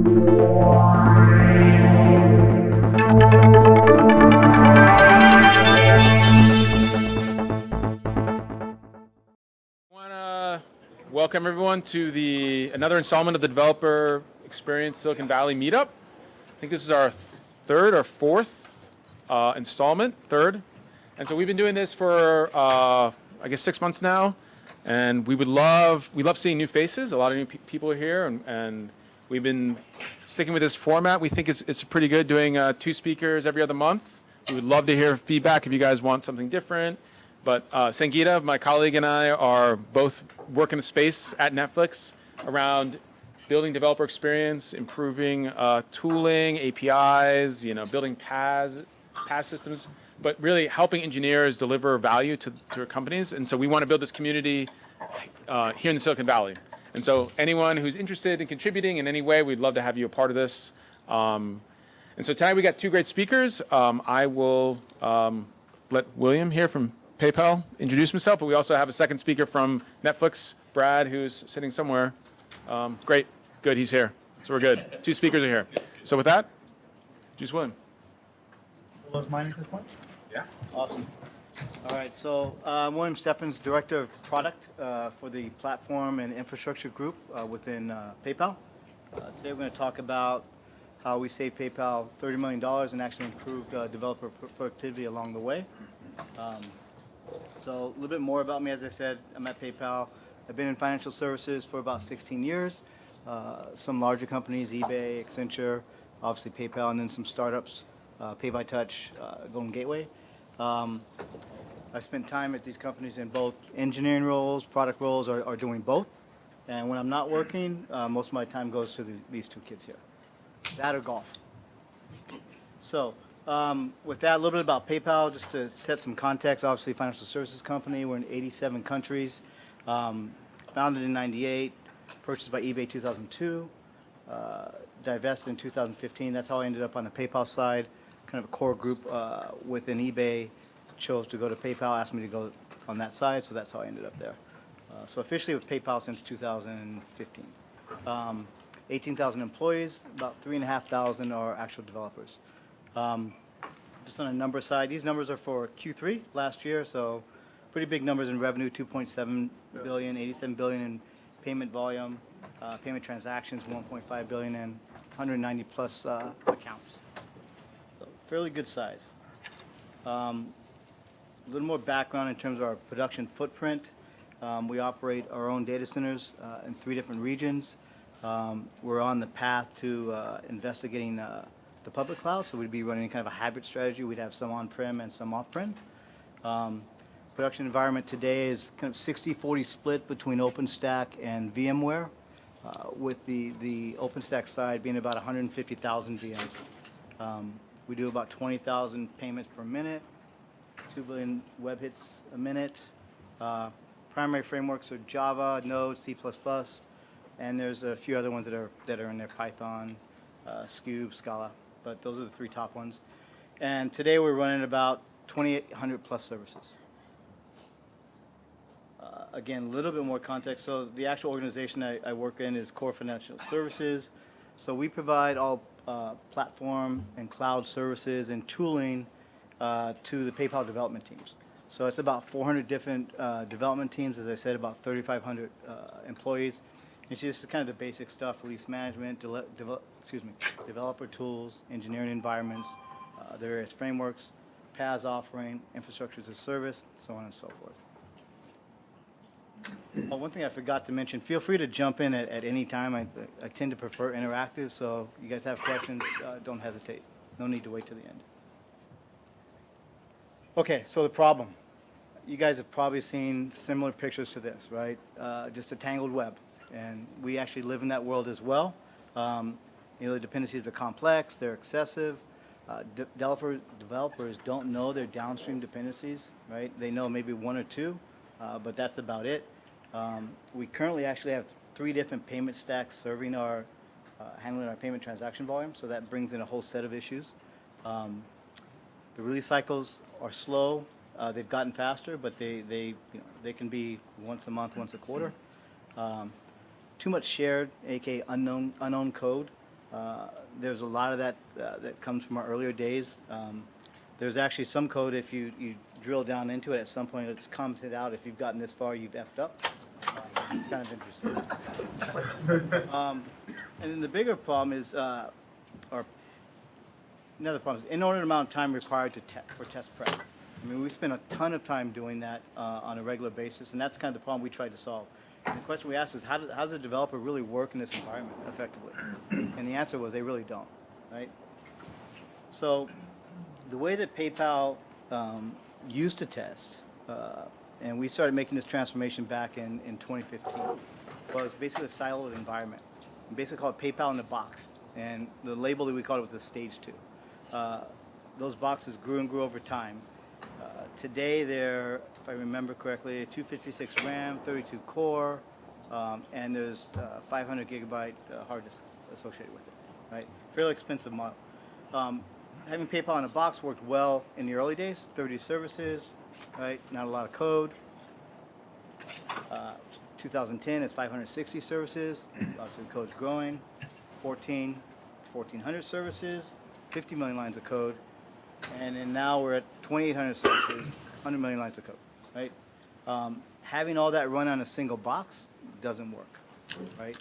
Welcome everyone to another installment of the Developer Experience Silicon Valley Meetup. I think this is our third or fourth installment, third. And so we've been doing this for, I guess, 6 months now. And we love seeing new faces. A lot of new people are here, and we've been sticking with this format. We think it's pretty good doing 2 speakers every other month. We would love to hear feedback if you guys want something different. But Sangeeta, my colleague, and I are both working the space at Netflix around building developer experience, improving tooling, APIs, building PaaS systems, but really helping engineers deliver value to their companies. And so we want to build this community here in the Silicon Valley. And so anyone who's interested in contributing in any way, we'd love to have you a part of this. And so tonight we got 2 great speakers. I will let William here from PayPal introduce himself, but we also have a second speaker from Netflix, Brad, who's sitting somewhere. Great, good, he's here. So we're good. 2 speakers are here. So with that, introduce William. Close mine at this point? Yeah. Awesome. All right, so I'm William Steffens, Director of Product for the Platform and Infrastructure Group within PayPal. Today we're going to talk about how we saved PayPal $30 million and actually improved developer productivity along the way. So a little bit more about me. As I said, I'm at PayPal. I've been in financial services for about 16 years. Some larger companies, eBay, Accenture, obviously PayPal, and then some startups, Pay by Touch, Golden Gateway. I spent time at these companies in both engineering roles, product roles, or doing both. And when I'm not working, most of my time goes to these 2 kids here. That or golf. So with that, a little bit about PayPal, just to set some context. Obviously, a financial services company. We're in 87 countries. Founded in '98, purchased by eBay 2002, divested in 2015. That's how I ended up on the PayPal side. Kind of a core group within eBay chose to go to PayPal, asked me to go on that side, so that's how I ended up there. So officially with PayPal since 2015. 18,000 employees, about 3,500 are actual developers. Just on a number side, these numbers are for Q3 last year, so pretty big numbers in revenue, 2.7 billion, 87 billion in payment volume, payment transactions, 1.5 billion, and 190 plus accounts. So fairly good size. A little more background in terms of our production footprint. We operate our own data centers in 3 different regions. We're on the path to investigating the public cloud, so we'd be running kind of a hybrid strategy. We'd have some on-prem and some off-prem. Production environment today is kind of 60-40 split between OpenStack and VMware, with the OpenStack side being about 150,000 VMs. We do about 20,000 payments per minute, 2 billion web hits a minute. Primary frameworks are Java, Node, C++, and there's a few other ones that are in there, Python, Scube, Scala, but those are the 3 top ones. And today we're running about 2,800 plus services. Again, a little bit more context. So the actual organization I work in is Core Financial Services. So we provide all platform and cloud services and tooling to the PayPal development teams. So it's about 400 different development teams, as I said, about 3,500 employees. You see, this is kind of the basic stuff: release management, developer tools, engineering environments, the various frameworks, PaaS offering, infrastructure as a service, so on and so forth. One thing I forgot to mention, feel free to jump in at any time. I tend to prefer interactive, so if you guys have questions, don't hesitate. No need to wait till the end. Okay, so the problem. You guys have probably seen similar pictures to this, right? Just a tangled web. And we actually live in that world as well. The dependencies are complex, they're excessive. Developers don't know their downstream dependencies, right? They know maybe 1 or 2, but that's about it. We currently actually have 3 different payment stacks serving handling our payment transaction volume, so that brings in a whole set of issues. The release cycles are slow. They've gotten faster, but they can be once a month, once a quarter. Too much shared, aka unknown code. There's a lot of that that comes from our earlier days. There's actually some code, if you drill down into it, at some point it's commented out, if you've gotten this far, you've effed up. Kind of interesting. And then the bigger problem is, or another problem is inordinate amount of time required for test prep. I mean, we spend a ton of time doing that on a regular basis, and that's kind of the problem we tried to solve. And the question we asked is, how does a developer really work in this environment effectively? And the answer was they really don't, right? So the way that PayPal used to test, and we started making this transformation back in 2015, was basically a siloed environment. We basically called it PayPal in a box, and the label that we called it was a stage 2. Those boxes grew and grew over time. Today they're, if I remember correctly, 256 RAM, 32 core, and there's 500 gigabyte hard disk associated with it, right? Fairly expensive model. Having PayPal in a box worked well in the early days, 30 services, right? Not a lot of code. 2010, it's 560 services. Obviously, the code's growing. 1,400 services, 50 million lines of code. And then now we're at 2,800 services, 100 million lines of code, right? Having all that run on a single box doesn't work, right?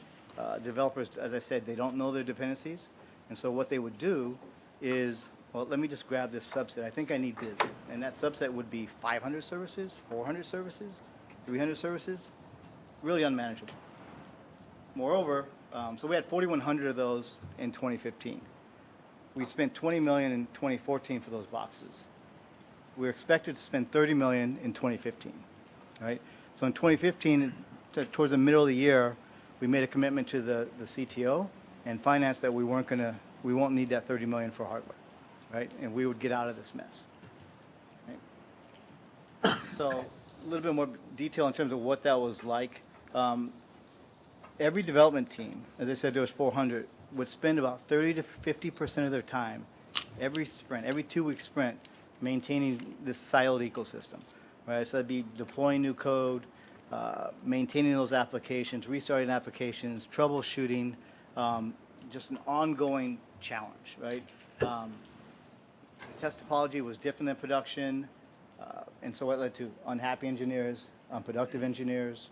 Developers, as I said, they don't know their dependencies. And so what they would do is, well, let me just grab this subset. I think I need this. And that subset would be 500 services, 400 services, 300 services, really unmanageable. Moreover, so we had 4,100 of those in 2015. We spent 20 million in 2014 for those boxes. We're expected to spend 30 million in 2015, right? So in 2015, towards the middle of the year, we made a commitment to the CTO and finance that we won't need that 30 million for hardware, right? And we would get out of this mess, right? So a little bit more detail in terms of what that was like. Every development team, as I said, there was 400, would spend about 30 to 50% of their time, every sprint, every 2-week sprint, maintaining this siloed ecosystem, right? So that'd be deploying new code, maintaining those applications, restarting applications, troubleshooting, just an ongoing challenge, right? Test topology was different than production, and so what led to unhappy engineers, unproductive engineers,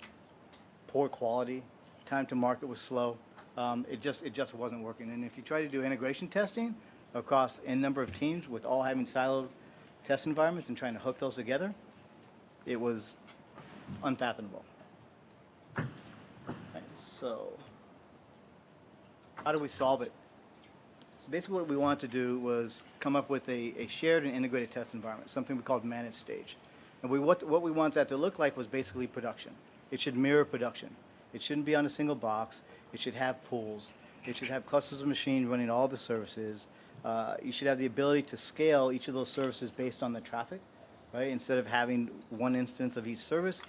poor quality, time to market was slow. It just wasn't working. And if you try to do integration testing across n number of teams with all having siloed test environments and trying to hook those together, it was unfathomable. Right, so how do we solve it? So basically what we wanted to do was come up with a shared and integrated test environment, something we called managed stage. And what we want that to look like was basically production. It should mirror production. It shouldn't be on a single box. It should have pools. It should have clusters of machines running all the services. You should have the ability to scale each of those services based on the traffic, right? Instead of having one instance of each service,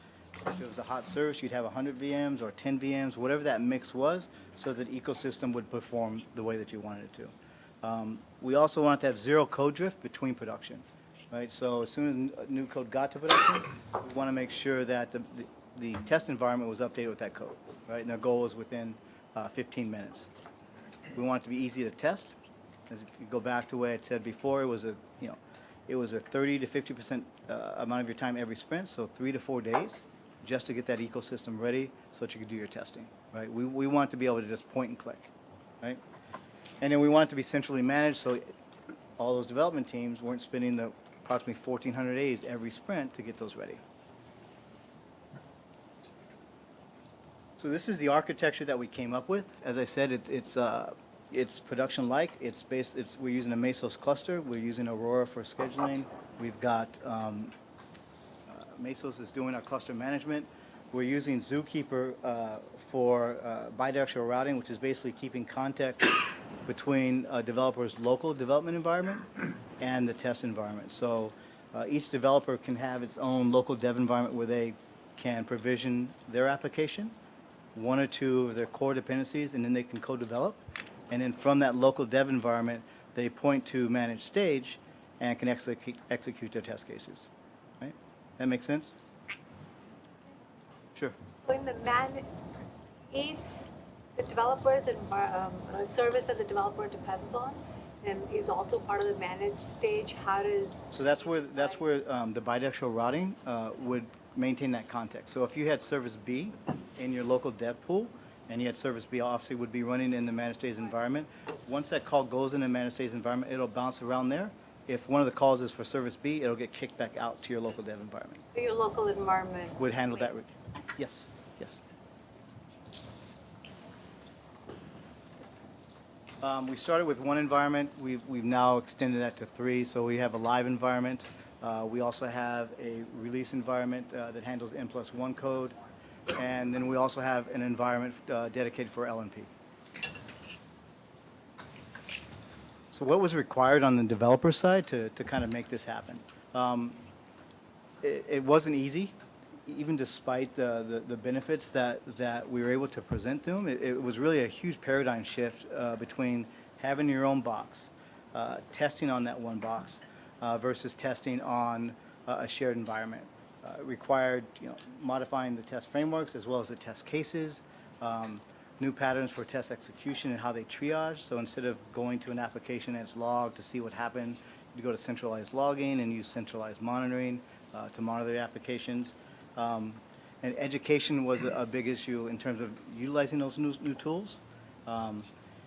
if it was a hot service, you'd have 100 VMs or 10 VMs, whatever that mix was, so that the ecosystem would perform the way that you wanted it to. We also want to have zero code drift between production, right? So as soon as new code got to production, we want to make sure that the test environment was updated with that code, right? And our goal was within 15 minutes. We want it to be easy to test. As if you go back to what I had said before, it was a 30 to 50% amount of your time every sprint, so 3 to 4 days, just to get that ecosystem ready so that you could do your testing, right? We want to be able to just point and click, right? And then we want it to be centrally managed, so all those development teams weren't spending the approximately 1,400 days every sprint to get those ready. So this is the architecture that we came up with. As I said, it's production-like. We're using a Mesos cluster. We're using Aurora for scheduling. We've got Mesos is doing our cluster management. We're using Zookeeper for bidirectional routing, which is basically keeping context between a developer's local development environment and the test environment. So each developer can have its own local dev environment where they can provision their application, 1 or 2 of their core dependencies, and then they can co-develop. And then from that local dev environment, they point to managed stage and can execute their test cases. Right? That makes sense? Sure. So in the if The developer's service that the developer depends on and is also part of the managed stage. How does So that's where the bidirectional routing would maintain that context. So if you had service B in your local dev pool, and you had service B obviously would be running in the managed stage environment. Once that call goes in the managed stage environment, it'll bounce around there. If one of the calls is for service B, it'll get kicked back out to your local dev environment. so your local environment Would handle that. waits? Yes, yes. We started with one environment. We've now extended that to three. So we have a live environment. We also have a release environment that handles N+1 code. And then we also have an environment dedicated for LNP. So what was required on the developer side to kind of make this happen? It wasn't easy, even despite the benefits that we were able to present to them. It was really a huge paradigm shift between having your own box, testing on that one box, versus testing on a shared environment. Required, modifying the test frameworks as well as the test cases, new patterns for test execution and how they triage. So instead of going to an application and its log to see what happened, you go to centralized logging and use centralized monitoring to monitor the applications. And education was a big issue in terms of utilizing those new tools. And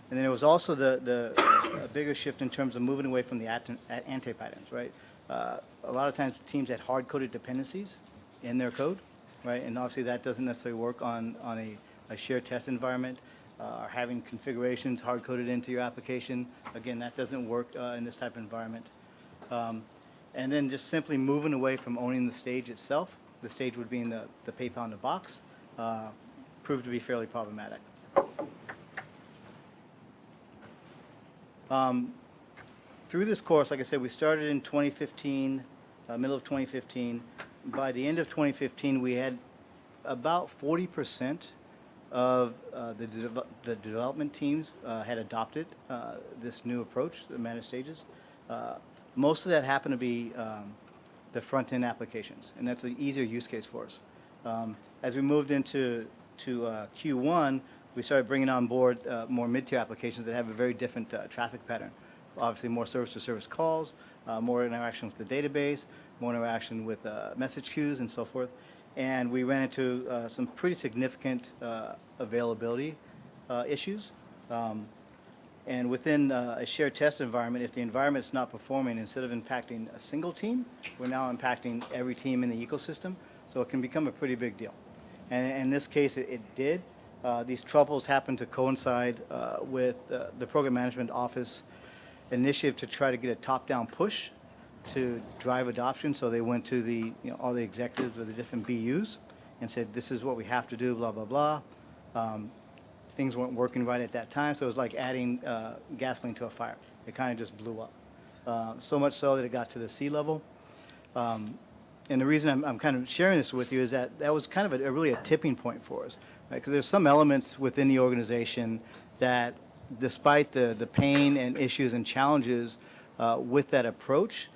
then there was also a bigger shift in terms of moving away from the anti-patterns, right? A lot of times teams had hard-coded dependencies in their code, right? And obviously that doesn't necessarily work on a shared test environment. Or having configurations hard-coded into your application, again, that doesn't work in this type of environment. And then just simply moving away from owning the stage itself, the stage would be in the PayPal in the box, proved to be fairly problematic. Through this course, like I said, we started in 2015, middle of 2015. By the end of 2015, we had about 40% of the development teams had adopted this new approach, the managed stages. Most of that happened to be the front-end applications, and that's an easier use case for us. As we moved into Q1, we started bringing on board more mid-tier applications that have a very different traffic pattern. Obviously, more service-to-service calls, more interaction with the database, more interaction with message queues, and so forth. And we ran into some pretty significant availability issues. And within a shared test environment, if the environment's not performing, instead of impacting a single team, we're now impacting every team in the ecosystem. So it can become a pretty big deal. And in this case, it did. These troubles happened to coincide with the Program Management Office initiative to try to get a top-down push to drive adoption. So they went to all the executives of the different BUs and said, this is what we have to do, blah, blah, blah. Things weren't working right at that time, so it was like adding gasoline to a fire. It kind of just blew up. So much so that it got to the sea level. And the reason I'm kind of sharing this with you is that was kind of really a tipping point for us, right? Because there's some elements within the organization that, despite the pain and issues and challenges with that approach,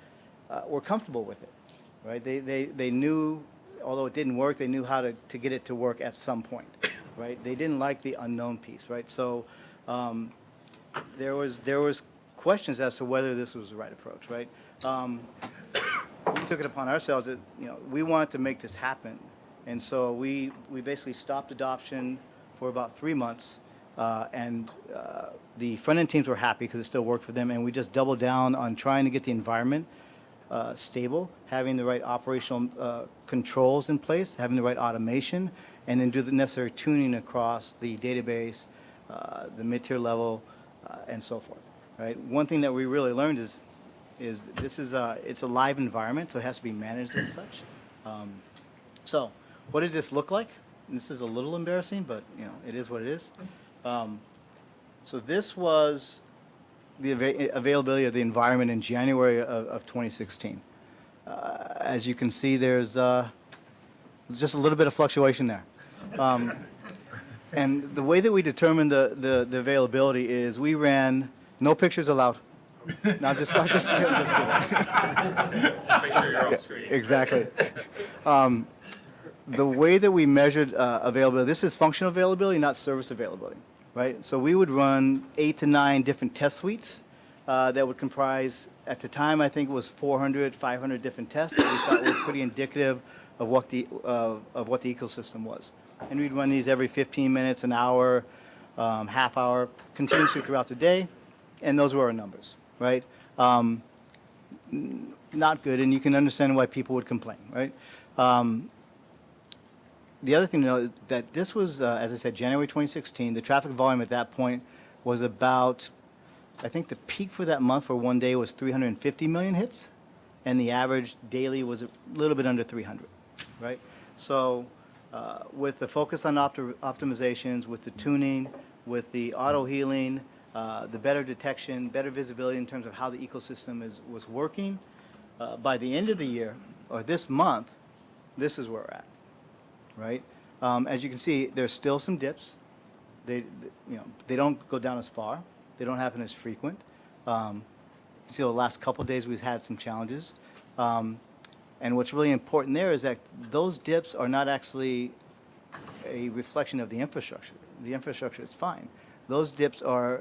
we're comfortable with it, right? They knew, although it didn't work, they knew how to get it to work at some point, right? They didn't like the unknown piece, right? So there was questions as to whether this was the right approach, right? We took it upon ourselves that we wanted to make this happen, and so we basically stopped adoption for about 3 months, and the front end teams were happy because it still worked for them, and we just doubled down on trying to get the environment stable, having the right operational controls in place, having the right automation, and then do the necessary tuning across the database, the mid-tier level, and so forth. Right. One thing that we really learned is this is it's a live environment, so it has to be managed as such. So, what did this look like? And this is a little embarrassing, but it is what it is. So this was the availability of the environment in January of 2016. As you can see, there's just a little bit of fluctuation there. And the way that we determined the availability is we ran no pictures allowed. No, I'm just kidding. Make sure you're off screen. Exactly. The way that we measured availability, this is functional availability, not service availability. right? So we would run 8 to 9 different test suites that would comprise, at the time, I think it was 400, 500 different tests that we thought were pretty indicative of what the ecosystem was. And we'd run these every 15 minutes, an hour, half hour, continuously throughout the day, and those were our numbers, right? Not good, and you can understand why people would complain, right? The other thing to know is that this was, as I said, January 2016. The traffic volume at that point was about, I think the peak for that month for one day was 350 million hits, and the average daily was a little bit under 300, right? So with the focus on optimizations, with the tuning, with the auto healing, the better detection, better visibility in terms of how the ecosystem was working, by the end of the year, or this month, this is where we're at, right? As you can see, there's still some dips. They don't go down as far. They don't happen as frequent. You see, the last couple of days we've had some challenges. And what's really important there is that those dips are not actually a reflection of the infrastructure. The infrastructure is fine. Those dips are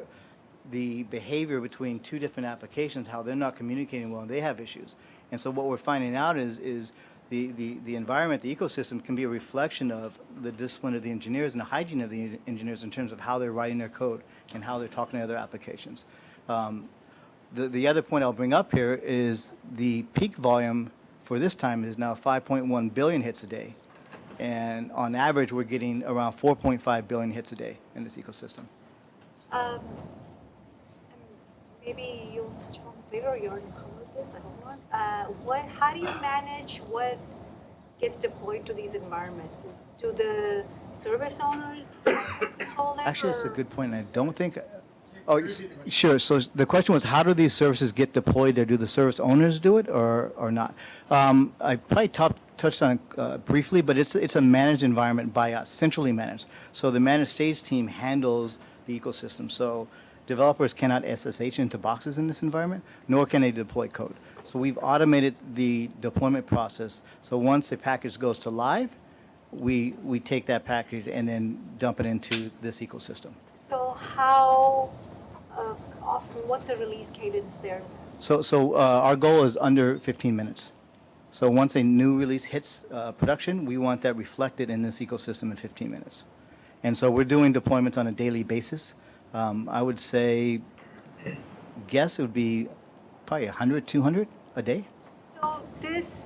the behavior between two different applications, how they're not communicating well and they have issues. And so what we're finding out is the environment, the ecosystem can be a reflection of the discipline of the engineers and the hygiene of the engineers in terms of how they're writing their code and how they're talking to other applications. The other point I'll bring up here is the peak volume for this time is now 5.1 billion hits a day. And on average, we're getting around 4.5 billion hits a day in this ecosystem. And maybe you'll touch on this later, or you already covered this, I don't know. How do you manage what gets deployed to these environments? Do the service owners control it? Actually, that's a good point. I don't think. Oh, sure. So the question was, how do these services get deployed there? Do the service owners do it or not? I probably touched on it briefly, but it's a managed environment by us, centrally managed. So the managed stage team handles the ecosystem. So developers cannot SSH into boxes in this environment, nor can they deploy code. So we've automated the deployment process. So once a package goes to live, we take that package and then dump it into this ecosystem. So how often, what's the release cadence there? So our goal is under 15 minutes. So once a new release hits production, we want that reflected in this ecosystem in 15 minutes. And so we're doing deployments on a daily basis. I would say, guess it would be probably 100, 200 a day. So this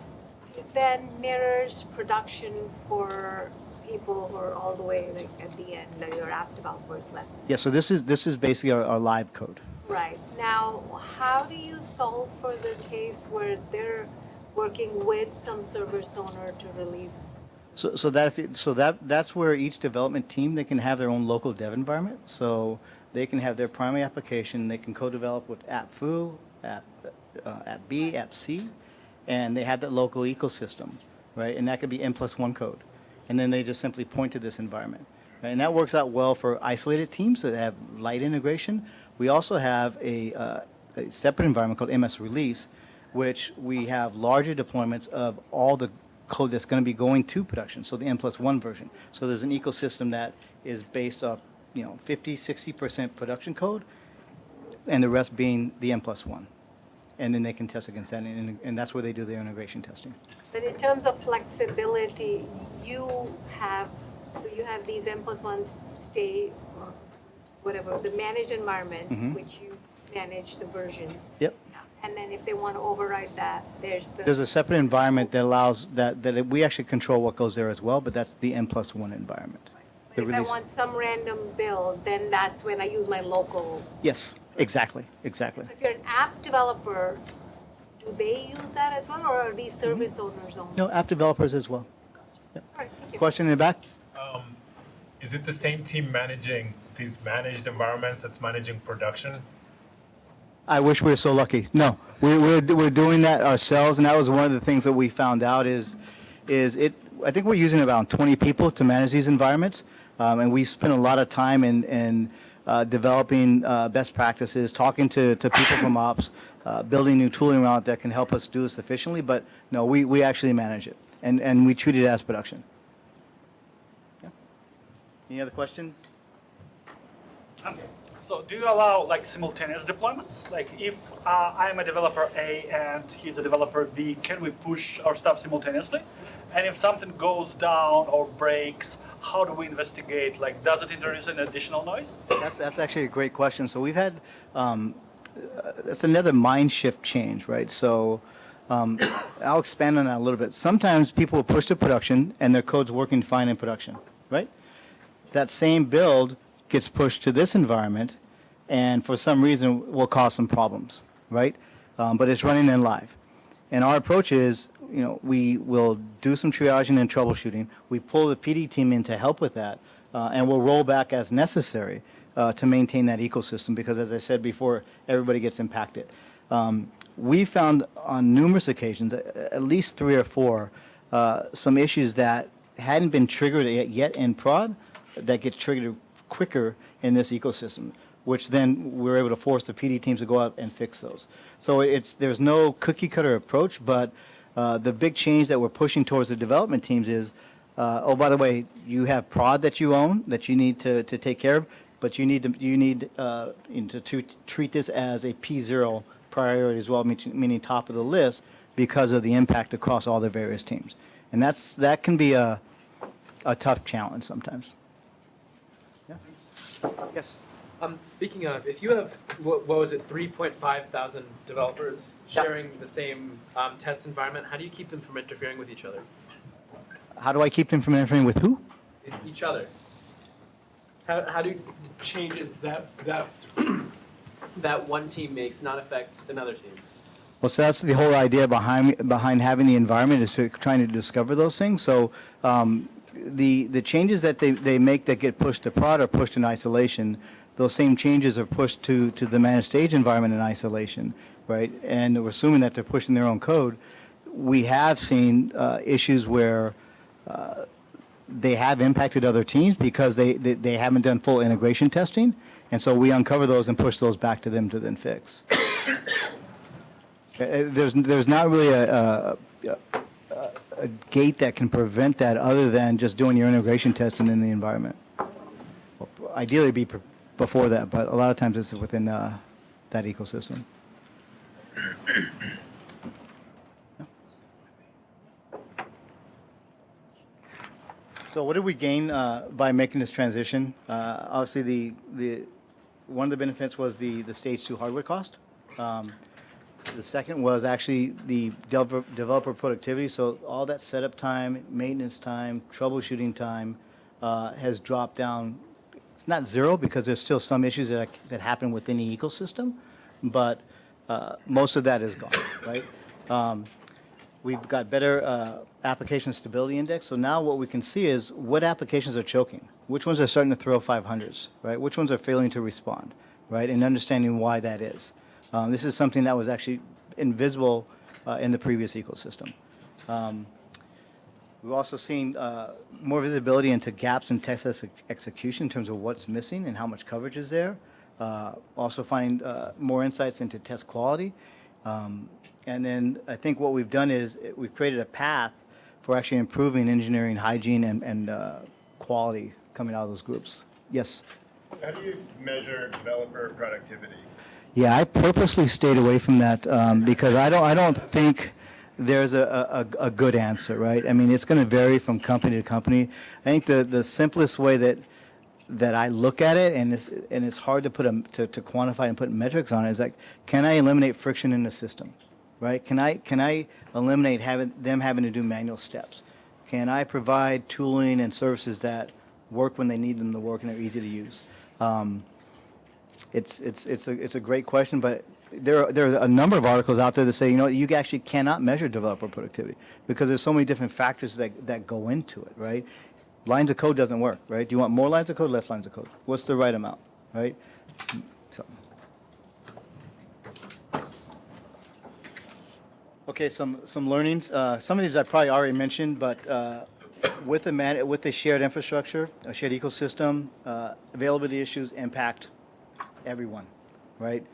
then mirrors production for people who are all the way like at the end, like your app developers left. Yeah, so this is basically our live code. Right. Now, how do you solve for the case where they're working with some service owner to release? That's where each development team, they can have their own local dev environment. So they can have their primary application. They can co-develop with app foo, app B, app C, and they have that local ecosystem, right? And that could be N+1 code. And then they just simply point to this environment. Right? And that works out well for isolated teams that have light integration. We also have a separate environment called MS Release, which we have larger deployments of all the code that's going to be going to production, so the N+1 version. So there's an ecosystem that is based off 50, 60% production code, and the rest being the N+1. And then they can test against that, and that's where they do their integration testing. But in terms of flexibility, you have these N+1s stay, or whatever, the managed environments, which you manage the versions. Yep. And then if they want to override that, there's a separate environment that allows that we actually control what goes there as well, but that's the N+1 environment. But if I want some random build, then that's when I use my local. Yes, exactly. So if you're an app developer, do they use that as well, or are these service owners only? No, app developers as well. Yep. All right, thank you. Question in the back? Is it the same team managing these managed environments that's managing production? I wish we were so lucky. No, we're doing that ourselves, and that was one of the things that we found out is I think we're using around 20 people to manage these environments, and we spend a lot of time in developing best practices, talking to people from ops, building new tooling around it that can help us do this efficiently. But no, we actually manage it, and we treat it as production. Yeah. Any other questions? Um, So do you allow like simultaneous deployments? Like if I'm a developer A and he's a developer B, can we push our stuff simultaneously? And if something goes down or breaks, how do we investigate? Like, does it introduce an additional noise? That's actually a great question. So we've had, that's another mind shift change, right? So I'll expand on that a little bit. Sometimes people will push to production and their code's working fine in production, right? That same build gets pushed to this environment and for some reason will cause some problems, right? But it's running in live. And our approach is, we will do some triaging and troubleshooting. We pull the PD team in to help with that, and we'll roll back as necessary to maintain that ecosystem because, as I said before, everybody gets impacted. We found on numerous occasions, at least 3 or 4, some issues that hadn't been triggered yet in prod that get triggered quicker in this ecosystem, which then we're able to force the PD teams to go out and fix those. So there's no cookie cutter approach, but the big change that we're pushing towards the development teams is, oh, by the way, you have prod that you own that you need to take care of, but you need to treat this as a P0 priority as well, meaning top of the list because of the impact across all the various teams. And that can be a tough challenge sometimes. Yeah. Yes. Speaking of, if you have, what was it, 3.5 thousand developers sharing the same test environment, how do you keep them from interfering with each other? How do I keep them from interfering with who? Each other. How do changes that that one team makes not affect another team? Well, so that's the whole idea behind having the environment is trying to discover those things. So the changes that they make that get pushed to prod are pushed in isolation. Those same changes are pushed to the managed stage environment in isolation, right? And we're assuming that they're pushing their own code. We have seen issues where they have impacted other teams because they haven't done full integration testing, and so we uncover those and push those back to them to then fix. There's not really a gate that can prevent that other than just doing your integration testing in the environment. Ideally, be before that, but a lot of times it's within that ecosystem. So what did we gain by making this transition? Obviously, the one of the benefits was the stage 2 hardware cost. The second was actually the developer productivity. So all that setup time, maintenance time, troubleshooting time has dropped down. It's not zero because there's still some issues that happen within the ecosystem, but most of that is gone, right? We've got better application stability index. So now what we can see is what applications are choking, which ones are starting to throw 500s, right? Which ones are failing to respond, right? And understanding why that is. This is something that was actually invisible in the previous ecosystem. We've also seen more visibility into gaps in test execution in terms of what's missing and how much coverage is there. Also finding more insights into test quality. And then I think what we've done is we've created a path for actually improving engineering hygiene and quality coming out of those groups. Yes? How do you measure developer productivity? Yeah, I purposely stayed away from that because I don't think there's a good answer, right? I mean, it's going to vary from company to company. I think the simplest way that I look at it, and it's hard to to quantify and put metrics on it, is like, can I eliminate friction in the system, right? Can I eliminate them having to do manual steps? Can I provide tooling and services that work when they need them to work and are easy to use? It's a great question, but there are a number of articles out there that say, you actually cannot measure developer productivity because there's so many different factors that go into it, right? Lines of code doesn't work, right? Do you want more lines of code, less lines of code? What's the right amount, right? So. Okay, some learnings. Some of these I probably already mentioned, but with the shared infrastructure, a shared ecosystem, availability issues impact everyone, right?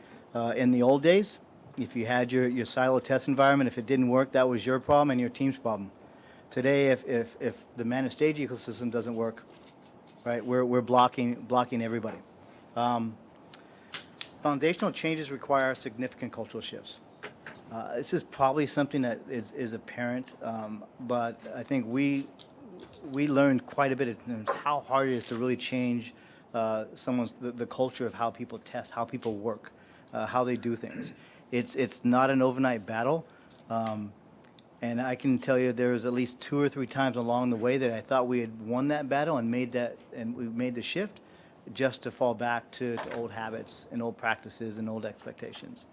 In the old days, if you had your silo test environment, if it didn't work, that was your problem and your team's problem. Today, if the managed stage ecosystem doesn't work, right, we're blocking everybody. Foundational changes require significant cultural shifts. This is probably something that is apparent, but I think we learned quite a bit of how hard it is to really change the culture of how people test, how people work, how they do things. It's not an overnight battle, and I can tell you there was at least 2 or 3 times along the way that I thought we had won that battle and we made the shift, just to fall back to old habits and old practices and old expectations.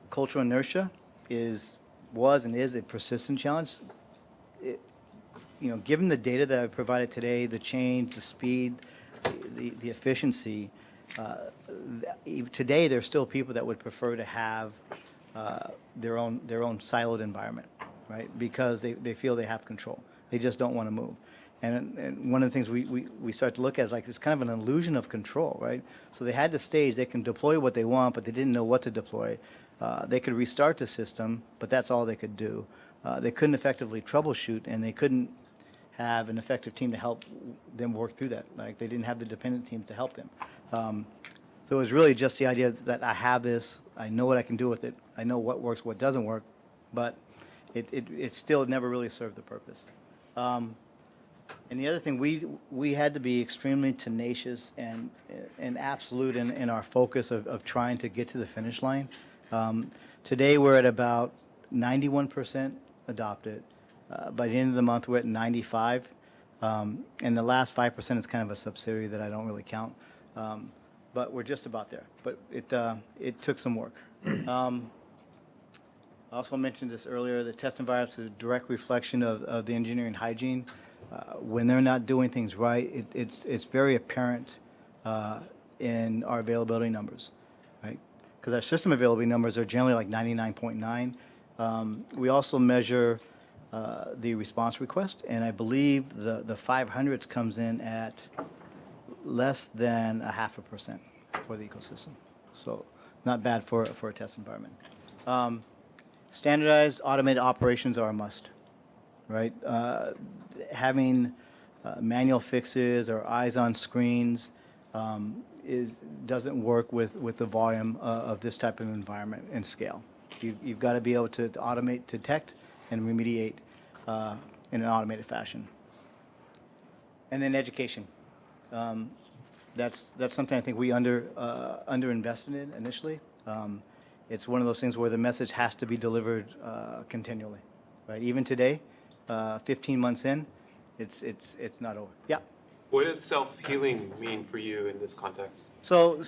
Cultural inertia was and is a persistent challenge. Given the data that I've provided today, the change, the speed, the efficiency, today there's still people that would prefer to have their own siloed environment, right? Because they feel they have control. They just don't want to move. And one of the things we start to look at is like it's kind of an illusion of control, right? So they had the stage, they can deploy what they want, but they didn't know what to deploy. They could restart the system, but that's all they could do. They couldn't effectively troubleshoot, and they couldn't have an effective team to help them work through that. Like they didn't have the dependent teams to help them. So it was really just the idea that I have this, I know what I can do with it, I know what works, what doesn't work, but it still never really served the purpose. And the other thing, we had to be extremely tenacious and absolute in our focus of trying to get to the finish line. Today we're at about 91% adopted. By the end of the month we're at 95. And the last 5% is kind of a subsidiary that I don't really count. But we're just about there. But it took some work. I also mentioned this earlier, the test environment is a direct reflection of the engineering hygiene. When they're not doing things right, it's very apparent in our availability numbers, right? Because our system availability numbers are generally like 99.9. We also measure the response request, and I believe the 500s comes in at less than 0.5% for the ecosystem. So not bad for a test environment. Standardized automated operations are a must, right? Having manual fixes or eyes on screens doesn't work with the volume of this type of environment and scale. You've got to be able to automate, detect, and remediate in an automated fashion. And then education. That's something I think we underinvested in initially. It's one of those things where the message has to be delivered continually, right? Even today, 15 months in, it's not over. Yeah. What does self-healing mean for you in this context? So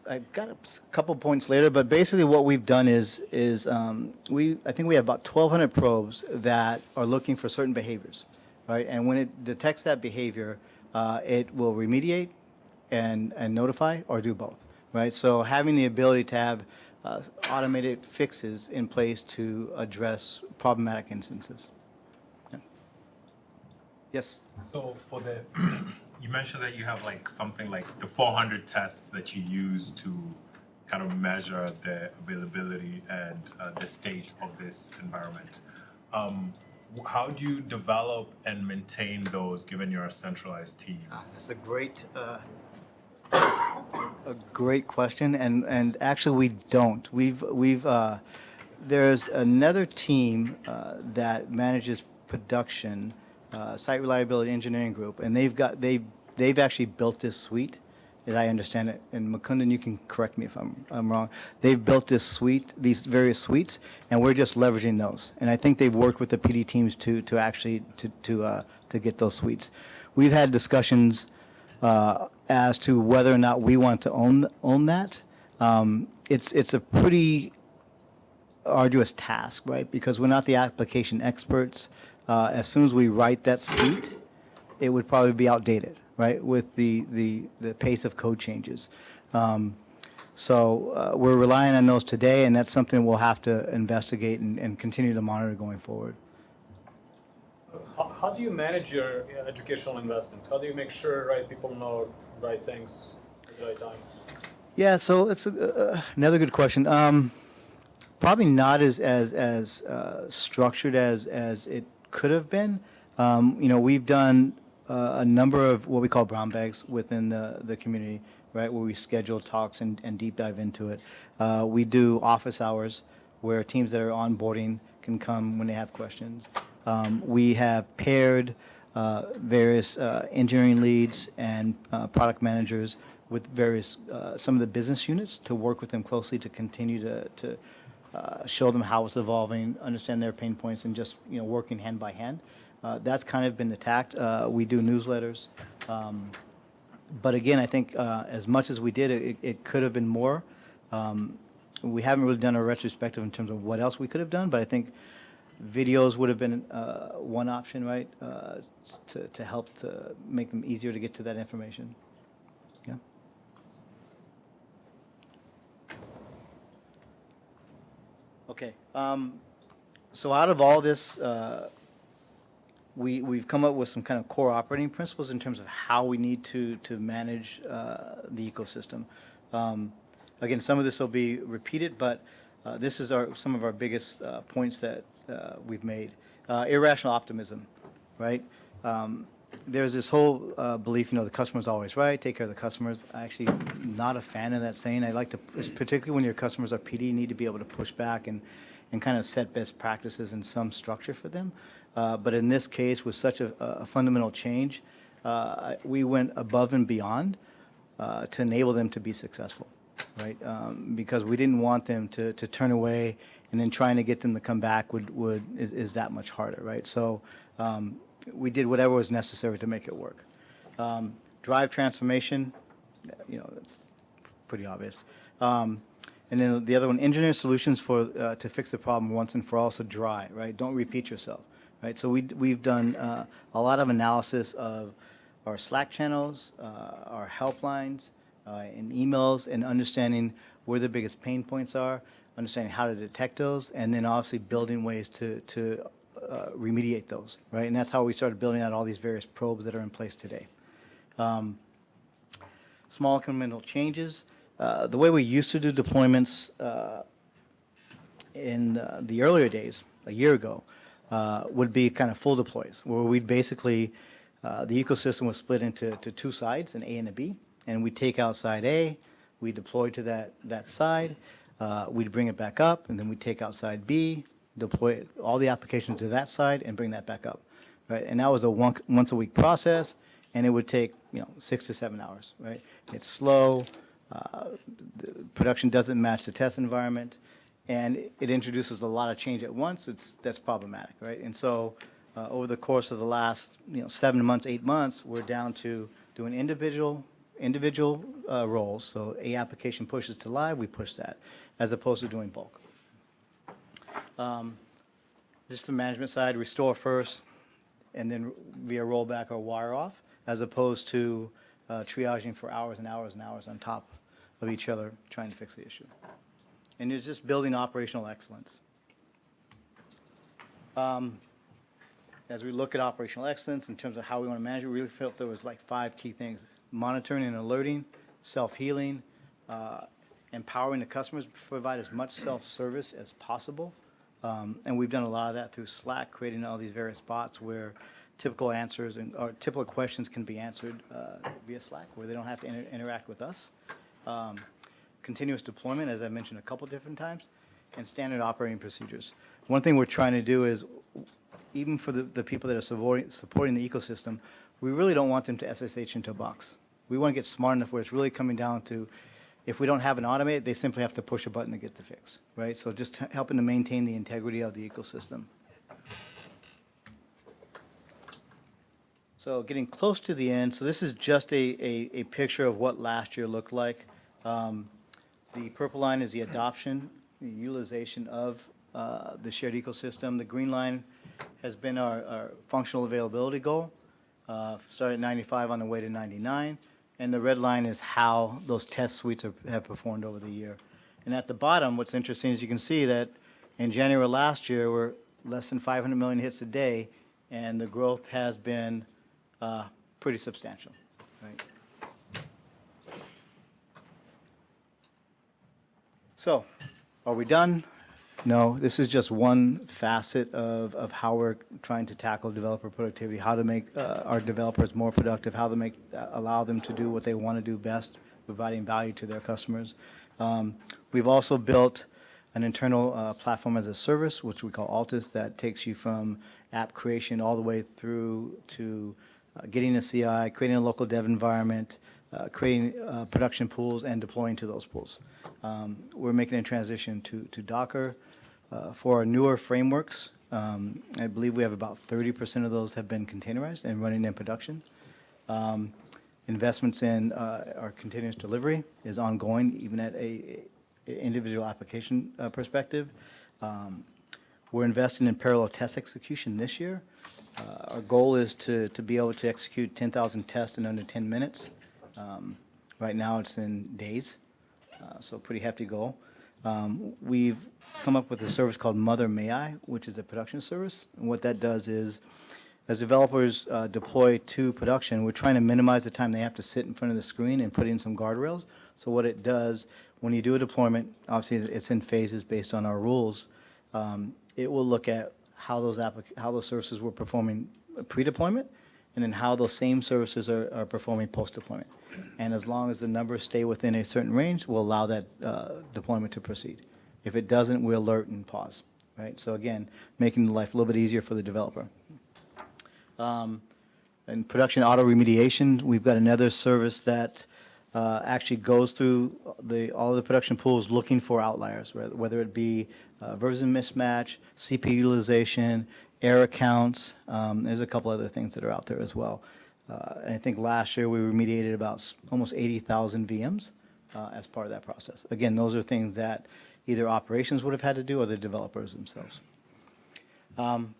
I've got a couple points later, but basically what we've done is I think we have about 1,200 probes that are looking for certain behaviors, right? And when it detects that behavior, it will remediate and notify or do both, right? So having the ability to have automated fixes in place to address problematic instances. Yeah. Yes? So for the, you mentioned that you have like something like the 400 tests that you use to kind of measure the availability and the state of this environment. How do you develop and maintain those given you're a centralized team? That's a great question, and actually we don't. There's another team that manages production, site reliability engineering group, and they've actually built this suite, as I understand it. And Mukundan, you can correct me if I'm wrong. They've built this suite, these various suites, and we're just leveraging those. And I think they've worked with the PD teams to actually get those suites. We've had discussions as to whether or not we want to own that. It's a pretty arduous task, right? Because we're not the application experts. As soon as we write that suite, it would probably be outdated, right? With the pace of code changes. So we're relying on those today, and that's something we'll have to investigate and continue to monitor going forward. How do you manage your educational investments? How do you make sure right people know right things at the right time? Yeah, so it's another good question. Probably not as structured as it could have been. We've done a number of what we call brown bags within the community, right, where we schedule talks and deep dive into it. We do office hours where teams that are onboarding can come when they have questions. We have paired various engineering leads and product managers with various, some of the business units to work with them closely to continue to show them how it's evolving, understand their pain points, and just, working hand by hand. That's kind of been the tact. We do newsletters. But again, I think as much as we did, it could have been more. We haven't really done a retrospective in terms of what else we could have done, but I think videos would have been one option, right, to help to make them easier to get to that information. Yeah. Okay. So out of all this, we've come up with some kind of core operating principles in terms of how we need to manage the ecosystem. Again, some of this will be repeated, but this is some of our biggest points that we've made. Irrational optimism, right? There's this whole belief, the customer's always right, take care of the customers. I'm actually not a fan of that saying. I like to, particularly when your customers are PD, you need to be able to push back and kind of set best practices and some structure for them. But in this case, with such a fundamental change, we went above and beyond to enable them to be successful, right? Because we didn't want them to turn away, and then trying to get them to come back is that much harder, right? So we did whatever was necessary to make it work. Drive transformation, that's pretty obvious. And then the other one, engineer solutions to fix the problem once and for all, so dry, right? Don't repeat yourself, right? So we've done a lot of analysis of our Slack channels, our helplines, and emails, and understanding where the biggest pain points are, understanding how to detect those, and then obviously building ways to remediate those, right? And that's how we started building out all these various probes that are in place today. Small incremental changes. The way we used to do deployments in the earlier days, a year ago, would be kind of full deploys, where we'd basically, the ecosystem was split into two sides, an A and a B, and we'd take out side A, we deploy to that side, we'd bring it back up, and then we'd take out side B, deploy all the applications to that side, and bring that back up, right? And that was a once a week process, and it would take 6 to 7 hours, right? It's slow. The production doesn't match the test environment, and it introduces a lot of change at once. That's problematic, right? And so over the course of the last 7 months, 8 months, we're down to doing individual roles. So a application pushes to live, we push that, as opposed to doing bulk. Just the management side, restore first, and then via rollback or wire off, as opposed to triaging for hours and hours and hours on top of each other trying to fix the issue. And it's just building operational excellence. As we look at operational excellence in terms of how we want to manage it, we really felt there was like 5 key things: monitoring and alerting, self-healing, empowering the customers to provide as much self-service as possible. And we've done a lot of that through Slack, creating all these various bots where typical answers or typical questions can be answered via Slack, where they don't have to interact with us. Continuous deployment, as I mentioned a couple different times, and standard operating procedures. One thing we're trying to do is, even for the people that are supporting the ecosystem, we really don't want them to SSH into a box. We want to get smart enough where it's really coming down to, if we don't have an automate, they simply have to push a button to get the fix, right? So just helping to maintain the integrity of the ecosystem. So getting close to the end, so this is just a picture of what last year looked like. The purple line is the adoption, the utilization of the shared ecosystem. The green line has been our functional availability goal. Started at 95 on the way to 99. And the red line is how those test suites have performed over the year. And at the bottom, what's interesting is you can see that in January last year, we're less than 500 million hits a day, and the growth has been pretty substantial, right? So, are we done? No, this is just one facet of how we're trying to tackle developer productivity, how to make our developers more productive, how to make, allow them to do what they want to do best, providing value to their customers. We've also built an internal platform as a service, which we call Altus, that takes you from app creation all the way through to getting a CI, creating a local dev environment, creating production pools, and deploying to those pools. We're making a transition to Docker. For our newer frameworks, I believe we have about 30% of those have been containerized and running in production. Investments in our continuous delivery is ongoing, even at a individual application perspective. We're investing in parallel test execution this year. Our goal is to be able to execute 10,000 tests in under 10 minutes. Right now, it's in days, so a pretty hefty goal. We've come up with a service called Mother May I, which is a production service. And what that does is, as developers deploy to production, we're trying to minimize the time they have to sit in front of the screen and put in some guardrails. So what it does, when you do a deployment, obviously it's in phases based on our rules. It will look at how those services were performing pre-deployment, and then how those same services are performing post-deployment. And as long as the numbers stay within a certain range, we'll allow that deployment to proceed. If it doesn't, we'll alert and pause, right? So again, making life a little bit easier for the developer. In production auto remediation, we've got another service that actually goes through all of the production pools looking for outliers, whether it be version mismatch, CPU utilization, error counts. There's a couple other things that are out there as well. And I think last year we remediated about almost 80,000 VMs as part of that process. Again, those are things that either operations would have had to do or the developers themselves. And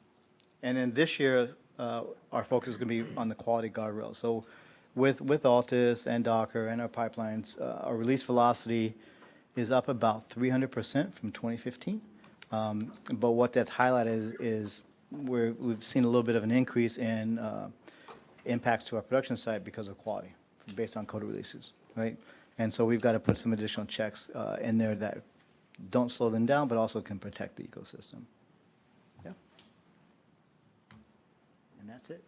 then this year, our focus is going to be on the quality guardrails. So with Altus and Docker and our pipelines, our release velocity is up about 300% from 2015. But what that's highlighted is we've seen a little bit of an increase in impacts to our production side because of quality, based on code releases, right? And so we've got to put some additional checks in there that don't slow them down, but also can protect the ecosystem. Yeah. And that's it.